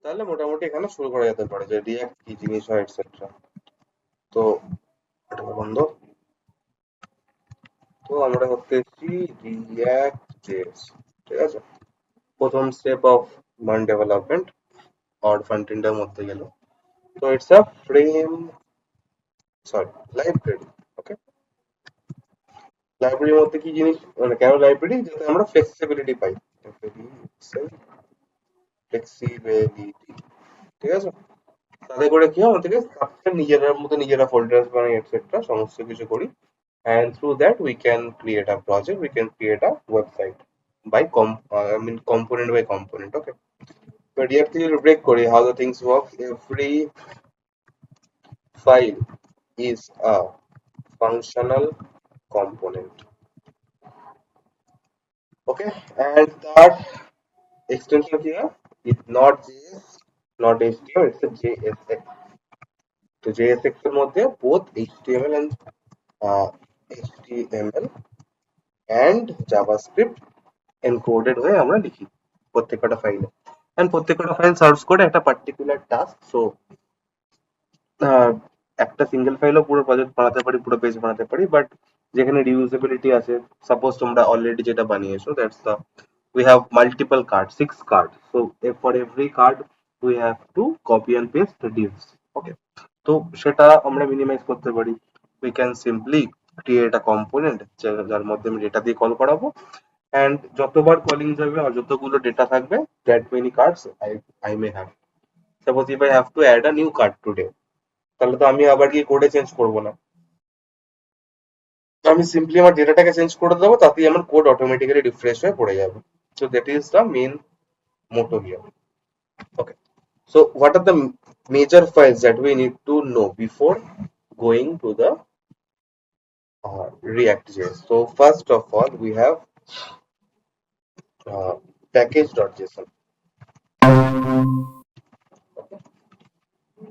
তাহলে মোটামুটি এখানে শুরু করা যেতে পারে যে রিয়াক্ট কি জিনিস হয় এটসেট্রা। তো এটা বন্ধ। তো আমরা করতে এসেছি রিয়াক্ট জেএস, ঠিক আছে। প্রথম step of one development or front এন্ডের মধ্যে গেল। তো it's a frame, sorry, library. Okay, লাইব্রেরির মধ্যে কি জিনিস, মানে কেন লাইব্রেরি, যাতে আমরা ফ্লেক্সিবিলিটি পাই, ফ্লেক্সিবিলিটি, ঠিক আছে। তাতে করে কি হয়, আমাদেরকে স্ট্রাকচার নিজেরার মতো নিজেরা ফোল্ডার বানাই এটসেট্রা সমস্ত কিছু করি, and through that we can create a project, we can create a website by I mean component by component. Okay, but you have to break kori how the things work. Every file is a functional component. Okay, and that extension here is not JS, not HTML, it's a JSX. তো JSX এর মধ্যে both HTML and HTML and JavaScript encoded হয়ে আমরা লিখি প্রত্যেকটা ফাইলে, and প্রত্যেকটা file serves করে একটা পার্টিকুলার টাস্ক। সো একটা সিঙ্গেল ফাইলও পুরো প্রজেক্ট বানাতে পারি, পুরো পেজ বানাতে পারি, বাট যেখানে রিউজেবিলিটি আছে, সাপোজ তোমরা অলরেডি যেটা বানিয়েছো, that's the we have multiple cards, 6 cards, so for every card we have to copy and paste the divs. Okay, তো সেটা আমরা মিনিমাইজ করতে পারি। we can simply create a component যার মধ্যে আমি ডেটা দিয়ে কল করাবো, and যতবার কলিং যাবে আর যতগুলো ডেটা থাকবে, that many cards I may have. Suppose if I have to add a new card today, তাহলে তো আমি আবার গিয়ে কোডে চেঞ্জ করব না, আমি সিম্পলি আমার ডেটাটাকে চেঞ্জ করে দেবো, তাতেই আমার কোড অটোমেটিক্যালি রিফ্রেশ হয়ে পড়ে যাবে। So that is the main motto here. Okay, so what are the major files that we need to know before going to the React.js? So first of all we have uh, package.json.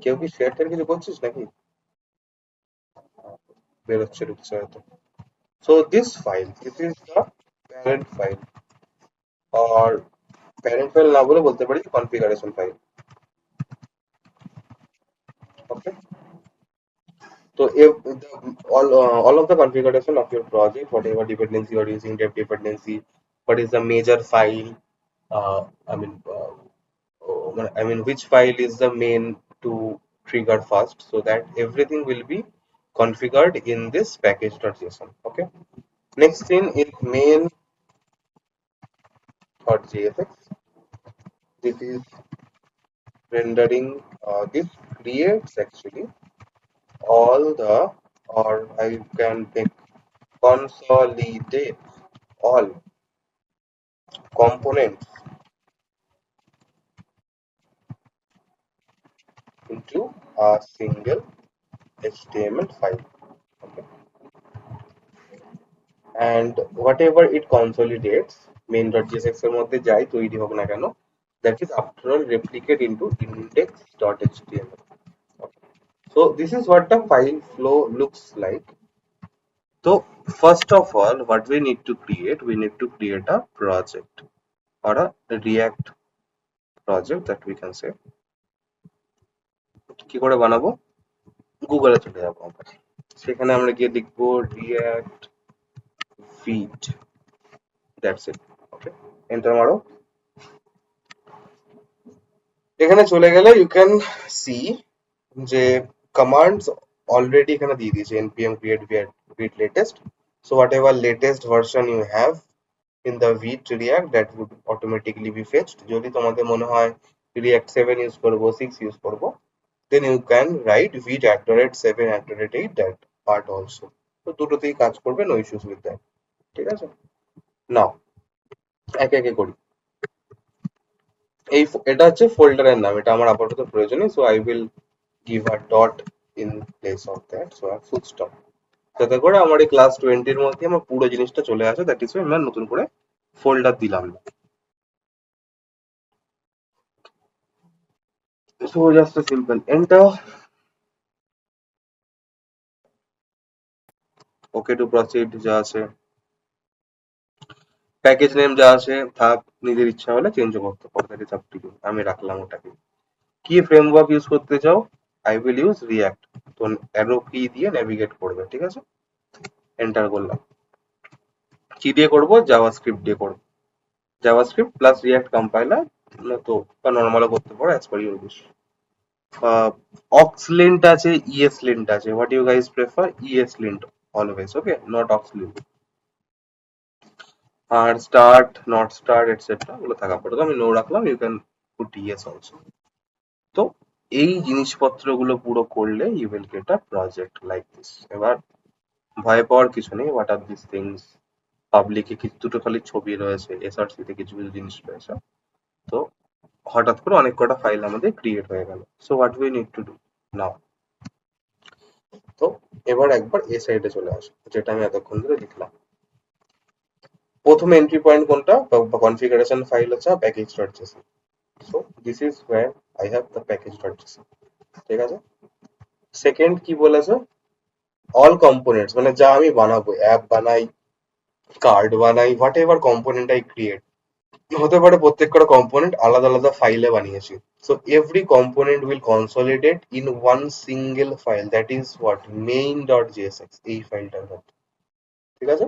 কেউ কি share টেয়ার কিছু করছিস নাকি? বেরোচ্ছে ঢুকছে হয়তো। So this file, this is the parent file, or parent file না বলে বলতে পারি configuration file. Okay, so if all of the configuration of your project, whatever dependency you are using, dev dependency, what is the major file, I mean which file is the main to trigger first, so that everything will be configured in this package.json. Okay, next thing is main.jsx. This is rendering, this creates actually all the, or I can take, consolidate all components into a single HTML file. Okay, and whatever it consolidates main.jsx এর মধ্যে যাই তৈরি হোক না কেন, that is after all replicate into index.html. Okay, so this is what the file flow looks like. So first of all, what we need to create, we need to create a project or a React project, that we can say. কি করে বানাবো, গুগলে চলে যাবো আমরা, সেখানে আমরা গিয়ে লিখবো React Vite, that's it. Okay, enter মারো। এখানে চলে গেলে ইউ ক্যান সি যে কমান্ডস অলরেডি এখানে দিয়ে দিয়েছে, npm create vite latest. So whatever latest version you have in the Vite React, that would automatically be fetched. যদি তোমাদের মনে হয় React 7 ইউজ করবো, 6 ইউজ করবো, then you can write vite@7@8, that part also. তো দুটোতেই কাজ করবে, no issues with that. ঠিক আছে, নাও একে একে করি। এই এটা হচ্ছে ফোল্ডারের নাম, এটা আমার আপাতত প্রয়োজন নেই, so I will give a dot in place of that, so a full stop, যাতে করে আমার এই ক্লাস 20 এর মধ্যে আমার পুরো জিনিসটা চলে আসে, দ্যাট ইজ আমরা নতুন করে ফোল্ডার দিলাম না। So just a simple enter, okay two proceed যা আছে, প্যাকেজ নেম যা আছে থাক, নিজের ইচ্ছা হলে চেঞ্জ করতে পারো, that is up to you, আমি রাখলাম ওটাকে। কি ফ্রেমওয়ার্ক ইউজ করতে চাও? I will use React. তো অ্যারো কি দিয়ে নেভিগেট করবে, ঠিক আছে? এন্টার করলাম। কি দিয়ে করব? জাভাস্ক্রিপ্ট দিয়ে করব। জাভাস্ক্রিপ্ট প্লাস রিয়াক্ট কম্পাইলার, তো বা নর্মালও করতে পারো, as per your wish. Oxlint আছে, ইএসলিন্ট আছে, what you guys prefer? ESLint always, okay, not oxlint. আর স্টার্ট, নট স্টার্ট, এটসেট্রা ওগুলো থাকা পড়ে, আমি নো রাখলাম, you can put ES also. তো এই জিনিসপত্রগুলো পুরো করলে you will get a project like this. এবার ভয় পাওয়ার কিছু নেই। What are this things? পাবলিকে কিছু দুটো খালি ছবি রয়েছে, এসআরসি তে কিছু কিছু জিনিস রয়েছে। তো হঠাৎ করে অনেক কটা ফাইল আমাদের ক্রিয়েট হয়ে গেল। So what we need to do now? তো এবার একবার এ সাইডে চলে আসো, যেটা আমি এতক্ষণ ধরে লিখলাম। প্রথম এন্ট্রি পয়েন্ট কোনটা? বা কনফিগারেশন ফাইল হচ্ছে package dot json. So this is where I have the package dot json, ঠিক আছে? সেকেন্ড কি বলেছে? অল কম্পোনেন্টস, মানে যা আমি বানাবো, অ্যাপ বানাই, কার্ড বানাই, what ever component I create, হতে পারে প্রত্যেকটা কম্পোনেন্ট আলাদা আলাদা ফাইলে বানিয়েছি। So every component will consolidate in one single file, that is what main.jsx, এই ফাইলটার মধ্যে, ঠিক আছে?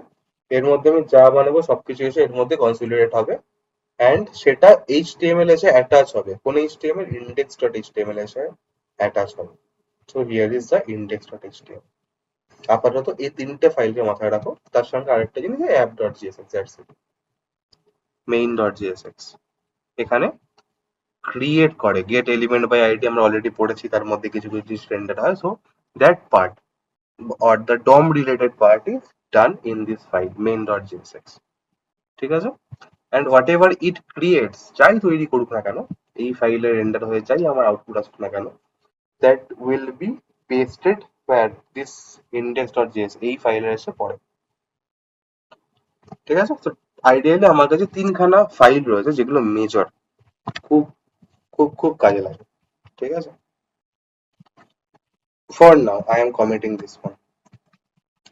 এর মধ্যে আমি যা বানাবো সবকিছু এসে এর মধ্যে কনসলিডেট হবে, অ্যান্ড সেটা এইচটিএমএল এসে অ্যাটাচ হবে। কোন এইচটিএমএল? index.html এসে অ্যাটাচ হবে। So here is the index.html। আপাতত এই তিনটে ফাইলকে মাথায় রাখো, তার সঙ্গে আরেকটা জিনিস app.jsx, দ্যাটস ইট। main.jsx এখানে ক্রিয়েট করে, গেট এলিমেন্ট বাই আইডি আমরা অলরেডি পড়েছি, তার মধ্যে কিছু কিছু জিনিস রেন্ডার হয়। So that part or the DOM related part is done in this file main.jsx, ঠিক আছে? and whatever it creates, যাই তৈরি করুক না কেন, এই ফাইলে রেন্ডার হয়ে যাই আমার আউটপুট আসুক না কেন, that will be pasted where this index.js এই ফাইলে এসে পড়ে, ঠিক আছে? তো আইডিয়ালি আমার কাছে তিনখানা ফাইল রয়েছে যেগুলো মেজর, খুব খুব খুব কাজে লাগে, ঠিক আছে? For now I am committing this one.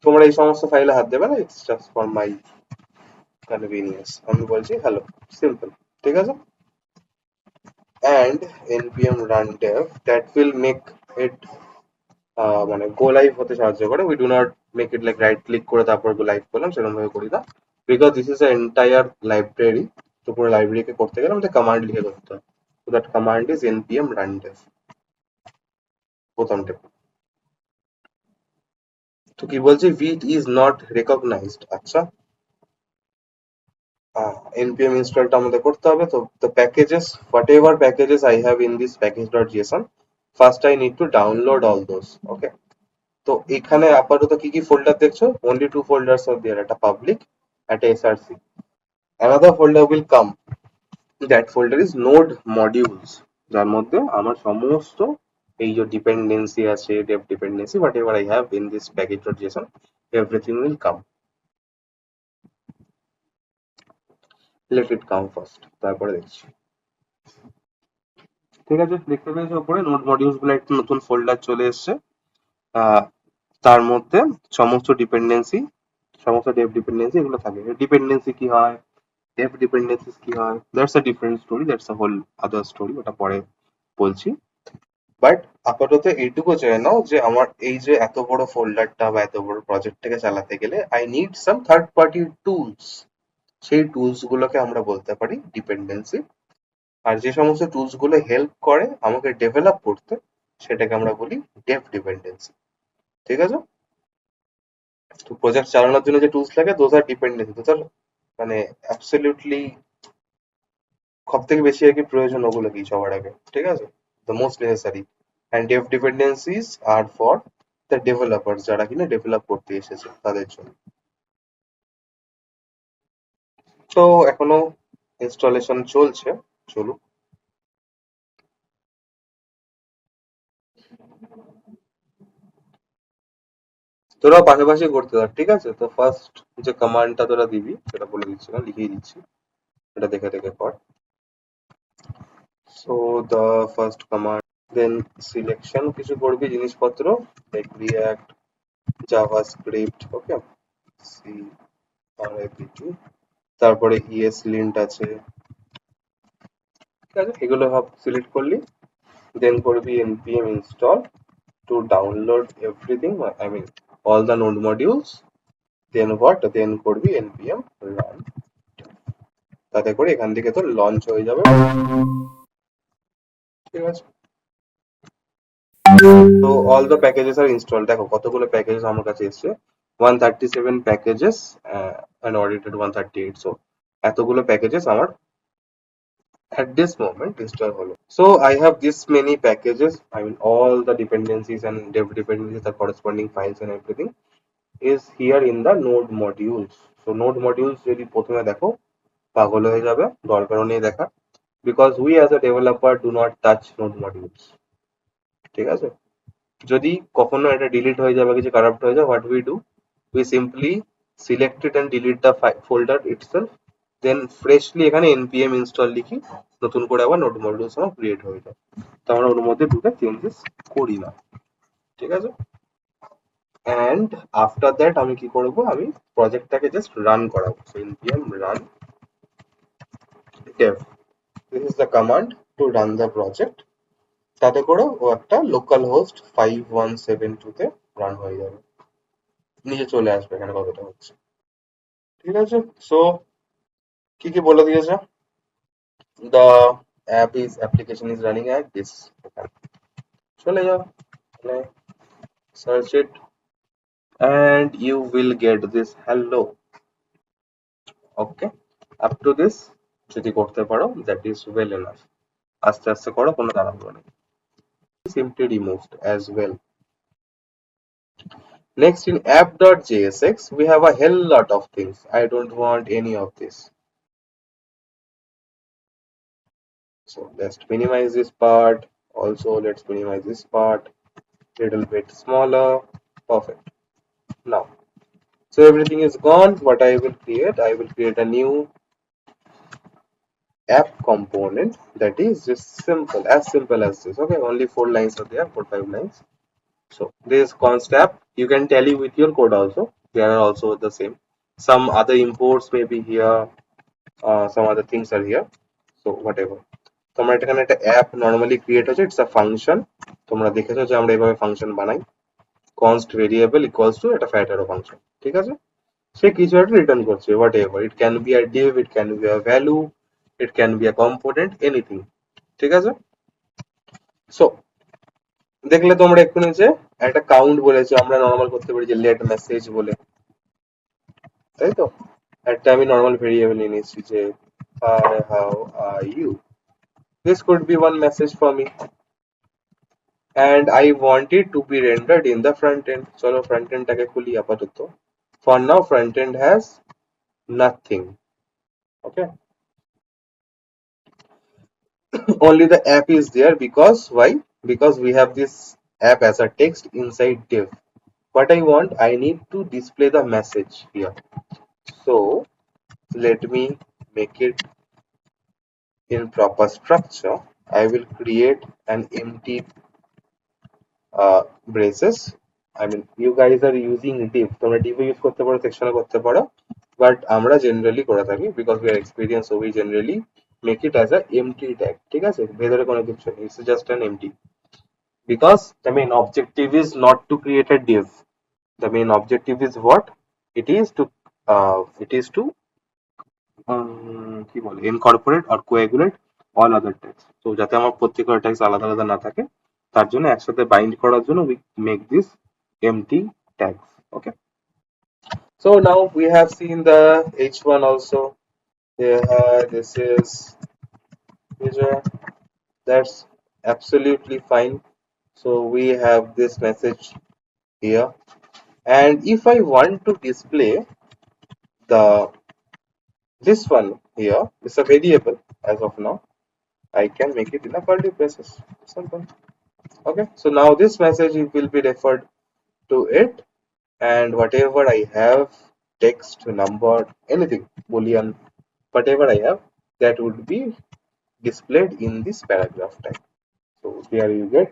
তোমরা এই সমস্ত ফাইলে হাত দেবে না, it's just for my convenience. আমি বলছি হ্যালো, সিম্পল, ঠিক আছে? and npm run dev, that will make it মানে গো লাইভ হতে সাহায্য করে। We do not make it like right click করে তারপর গো লাইভ করলাম, সেরকম ভাবে করি না, because this is entire library. তো পুরো লাইব্রেরিকে করতে গেলে আমাদের কমান্ড লিখে করতে হয়। তো that command is npm run dev, প্রথমটা। তো কি বলছি? ভিট ইজ নট রেকগনাইজড। আচ্ছা, npm ইনস্টলটা আমাদের করতে হবে। তো the packages, whatever packages I have in this package.json, first I need to download all those, okay? তো এখানে আপাতত কি কি ফোল্ডার দেখছো? only two folders are there, একটা পাবলিক, একটা src। another folder will come, that folder is node modules, যার মধ্যে আমার সমস্ত এই যে ডিপেন্ডেন্সি আছে, dev dependency, whatever I have in this package.json, everything will come, let it come first, তারপরে দেখছি, ঠিক আছে? দেখতে পেয়েছো উপরে নোড মডিউলস বলে একটা নতুন ফোল্ডার চলে এসেছে। আহ, তার মধ্যে সমস্ত ডিপেন্ডেন্সি, সমস্ত ডেভ ডিপেন্ডেন্সি এগুলো থাকে। ডিপেন্ডেন্সি কি হয়, ডেভ ডিপেন্ডেন্সিস কি হয়, that's a different story, that's a whole other story, ওটা পরে বলছি। বাট আপাতত এইটুকু জেনে নাও যে আমার এই যে এত বড় ফোল্ডারটা বা এত বড় প্রজেক্টটাকে চালাতে গেলে I need some third party tools. সেই টুলস গুলোকে আমরা বলতে পারি ডিপেন্ডেন্সি। আর যে সমস্ত টুলস গুলো হেল্প করে আমাকে ডেভেলপ করতে, সেটাকে আমরা বলি ডেভ ডিপেন্ডেন্সি, ঠিক আছে? তো প্রজেক্ট চালানোর জন্য যে টুলস লাগে, those are dependency, those are মানে অ্যাবসলিউটলি সব থেকে বেশি আর কি প্রয়োজন ওগুলো কি সবার আগে, ঠিক আছে? The most necessary. And dev dependencies are for the developer, যারা কিনা ডেভেলপ করতে এসেছে তাদের জন্য। তো এখনো ইনস্টলেশন চলছে, চলুক। তোরা পাশাপাশি করতে থাক, ঠিক আছে? তো ফার্স্ট যে কমান্ডটা তোরা দিবি সেটা বলে দিচ্ছি, না লিখিয়ে দিচ্ছি, এটা দেখে দেখে কর। So the first command, then selection কিছু করবি জিনিসপত্র, like React, JavaScript, okay, C R APT, তারপরে ইএস লিন্ট আছে, ঠিক আছে? এগুলো সব সিলেক্ট করলি। then করবি npm install to download everything, I mean all the node modules, then what, then করবি npm run, তাতে করে এখান থেকে তো লঞ্চ হয়ে যাবে, ঠিক আছে। তো all the packages are installed, দেখো কতগুলো প্যাকেজেস আমার কাছে এসছে, 137 প্যাকেজেস and audited 138, so এতগুলো প্যাকেজেস আমার at this moment install হলো। So I have this many packages, I mean all the dependencies and dev dependencies, the corresponding files and everything is here in the node modules. So node modules যদি প্রথমে দেখো পাগল হয়ে যাবে, দরকারও নেই দেখা, because we as a developer do not touch node modules, ঠিক আছে। যদি কখনো এটা ডিলিট হয়ে যাবে, কিছু কারাপ্ট হয়ে যায়, what we do, we simply select it and delete the folder itself, then freshly এখানে npm install লিখি, নতুন করে আবার নোড মডিউলস আমার ক্রিয়েট হয়ে যায়, তো আমরা ওর মধ্যে দুটো চেঞ্জেস করি না, ঠিক আছে। and after that আমি কি করব, আমি প্রজেক্টটাকে জাস্ট রান করাবো, so npm run dev, this is the command to run the project, তাতে করে ও একটা লোকাল হোস্ট 5172 তে রান হয়ে যাবে, নিচে চলে আসবে এখানে কতটা হচ্ছে, ঠিক আছে। সো কি কি বলে দিয়েছে, the application is running at this, চলে যাও, search it and you will get this hello, okay, up to this যদি করতে পারো that is well enough, আস্তে আস্তে করো, কোনো তাড়াহুড়ো নেই, simply removed as well। Next in app.jsx we have a hell lot of things, I don't want any of this, so let's minimize this part, also let's minimize this part little bit smaller, perfect. Now so everything is gone, what I will create, I will create a new app component that is just simple as this, okay, only 4 lines are there, 4 5 lines. So this const app, you can tally with your code also, they are also the same, some other imports may be here, some other things are here, so whatever। তোমরা এখানে একটা app normally create হচ্ছে, it's a function, তোমরা দেখেছো যে আমরা এইভাবে function বানাই, const variable equals to একটা ফ্যাট অ্যারো ফাংশন, ঠিক আছে। সে কিছু একটা রিটার্ন করছে, what ever, it can be a div, it can be a value, it can be a component, anything, ঠিক আছে। সো দেখলে তোমরা এক্ষুনি যে একটা কাউন্ট বলেছে, আমরা নরমাল করতে পারি যে লেট মেসেজ বলে, তাই তো, একটা আমি নরমাল ভেরিয়েবল নিয়ে নিচ্ছি যে hi how are you, this could be one message for me and I want it to be rendered in the front end, চলো front end টাকে খুলি আপাতত, for now front end has nothing, okay, only the app is there, because why, because we have this app as a text inside div, what I want, I need to display the message here, so let me make it in proper structure, I will create an empty braces, I mean you guys are using div, তোমরা div use করতে পারো, সেকশনে করতে পারো, but আমরা generally করে থাকি because we are experienced, so we generally make it as a empty tag, ঠিক আছে, ভেতরে কোনো কিছু নেই, it's just an empty, because the main objective is not to create a div, the main objective is what, it is to কি বলে incorporate or coagulate all other tags, so যাতে আমার প্রত্যেকটা tags আলাদা আলাদা না থাকে, তার জন্য একসাথে বাইন্ড করার জন্য we make this empty tags, okay। So now we have seen the h1 also, this is user, that's absolutely fine, so we have this message here, and if I want to display the this one here, is a variable as of now, I can make it in a curly braces, simple, okay। So now this message will be referred to it, and whatever I have, text, number, anything, boolean, whatever I have, that would be displayed in this paragraph tag, so here you get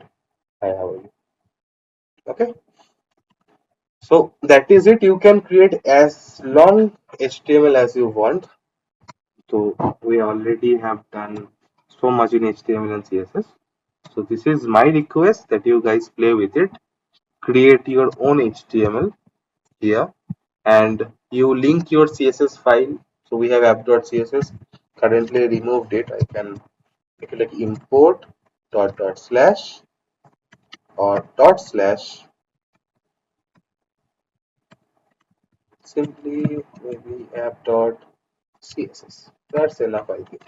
I have it, okay। So that is it, you can create as long html as you want, so we already have done so much in html and css, so this is my request that you guys play with it. Create your own HTML here, and you link your CSS file. So we have app.css. Currently removed it. I can make it like import dot slash or dot slash, simply maybe app.css. That's enough, I think.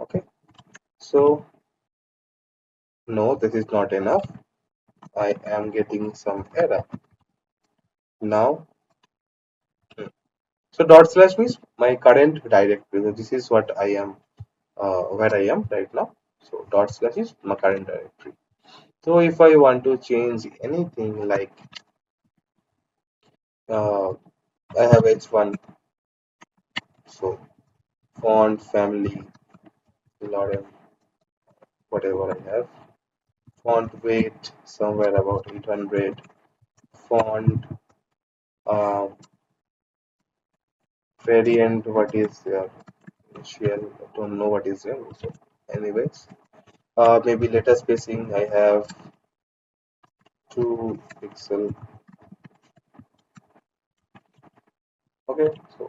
Okay. So no, this is not enough. I am getting some error now. So dot slash means my current directory. So this is what I am, where I am right now. So dot slash is my current directory. So if I want to change anything like uh, I have h1, so font family, Lorem, whatever I have, font weight somewhere about 800, font uh, variant, what is there? Initial, I don't know what is there. So anyways, maybe letter spacing I have 2 pixel. Okay, so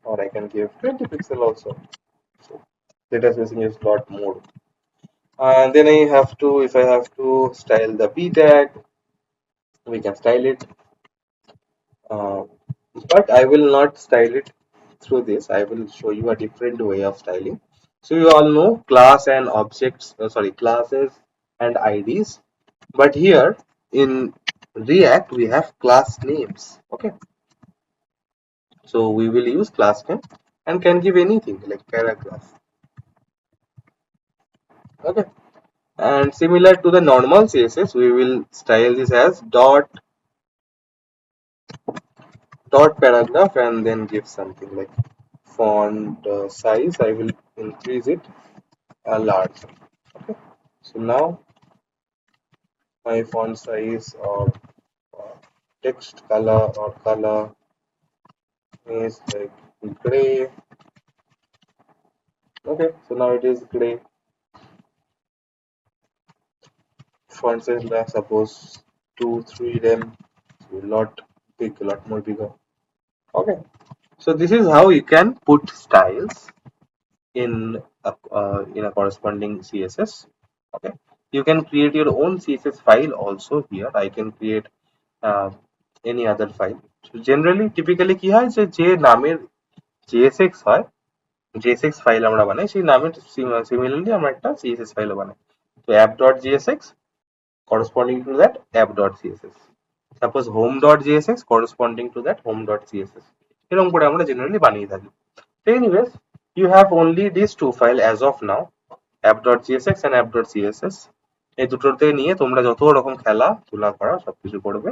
or I can give 20 pixel also. So letter spacing is lot more. And then I have to, if I have to style the p tag, we can style it. Uh, but I will not style it through this. I will show you a different way of styling. So you all know class and objects, classes and IDs. But here in React we have class names. Okay, so we will use class name and can give anything like paragraph. Okay, and similar to the normal CSS, we will style this as dot paragraph and then give something like font size. I will increase it a large. Okay, so now my font size or uh, text color is like gray. Okay, so now it is gray. Font size, like suppose 2 3 them, so a lot big, a lot more bigger. Okay, so this is how you can put styles in a corresponding CSS. Okay, you can create your own CSS file also here. I can create uh, any other file. So generally typically কি হয় যে নামের JSX হয়, JSX file আমরা বানাই, সেই নামের similarly আমরা একটা CSS ফাইল বানাই। তো app.jsx corresponding to that app.css, suppose home.jsx corresponding to that home.css, এরকম করে আমরা জেনারেলি বানিয়ে থাকি। So anyways, you have only these two files as of now, app.jsx and app.css. এই দুটোতে নিয়ে তোমরা যত রকম খেলা তোলা করা সবকিছু করবে।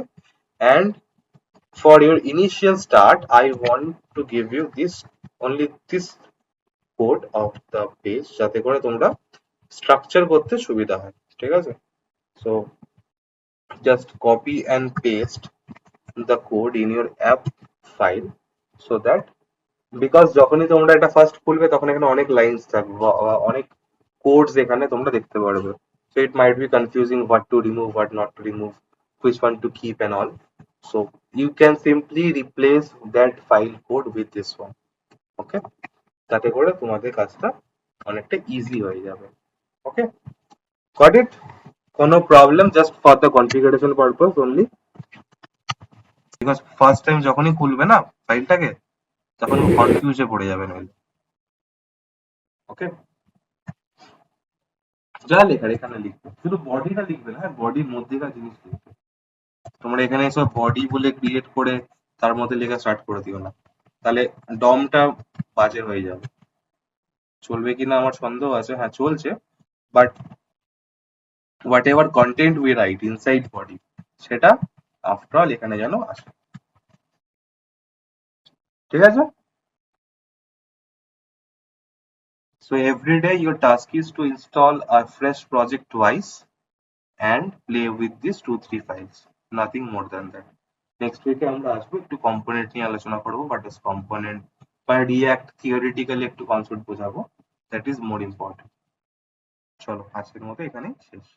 And for your initial start, I want to give you this code of the page যাতে করে তোমরা স্ট্রাকচার করতে সুবিধা হয়। ঠিক আছে, so just copy and paste the code in your app file, so that because যখনই তোমরা এটা ফার্স্ট খুলবে তখন এখানে অনেক লাইনস থাকবে বা অনেক কোডস এখানে তোমরা দেখতে পারবে। So it might be confusing what to remove, what not to remove, which one to keep and all. So you can simply replace that file code with this one. Okay, তাতে করে তোমাদের কাজটা অনেকটা easy হয়ে যাবে। ওকে, got it? কোনো problem? Just for the configuration purpose only, because first time যখনই খুলবে না ফাইলটাকে তখন কনফিউজে পড়ে যাবে নইলে। ওকে, যা লেখার এখানে লিখবে, শুধু বডিটা লিখবে না, হ্যাঁ বডির মধ্যেকার জিনিস লিখবে। তোমরা এখানে সব বডি বলে ক্রিয়েট করে তার মধ্যে লেখা স্টার্ট করে দিও না, তাহলে ডমটা বাজে হয়ে যাবে। চলবে কিনা আমার সন্দেহ আছে, হ্যাঁ চলছে, but what ever content we write inside body সেটা আফটার অল এখানে যেন আসে। ঠিক আছে, so every day your task is to install a fresh project twice and play with these 2-3 files, nothing more than that. Next উইকে আমরা আসবো, একটু কম্পোনেন্ট নিয়ে আলোচনা করবো, বাট ইজ কম্পোনেন্ট বা রিয়াক্ট থিওরিটিক্যালি একটু কনসেপ্ট বোঝাবো, দ্যাট ইজ মোর ইম্পর্টেন্ট। চলো আজকের মতো এখানেই শেষ।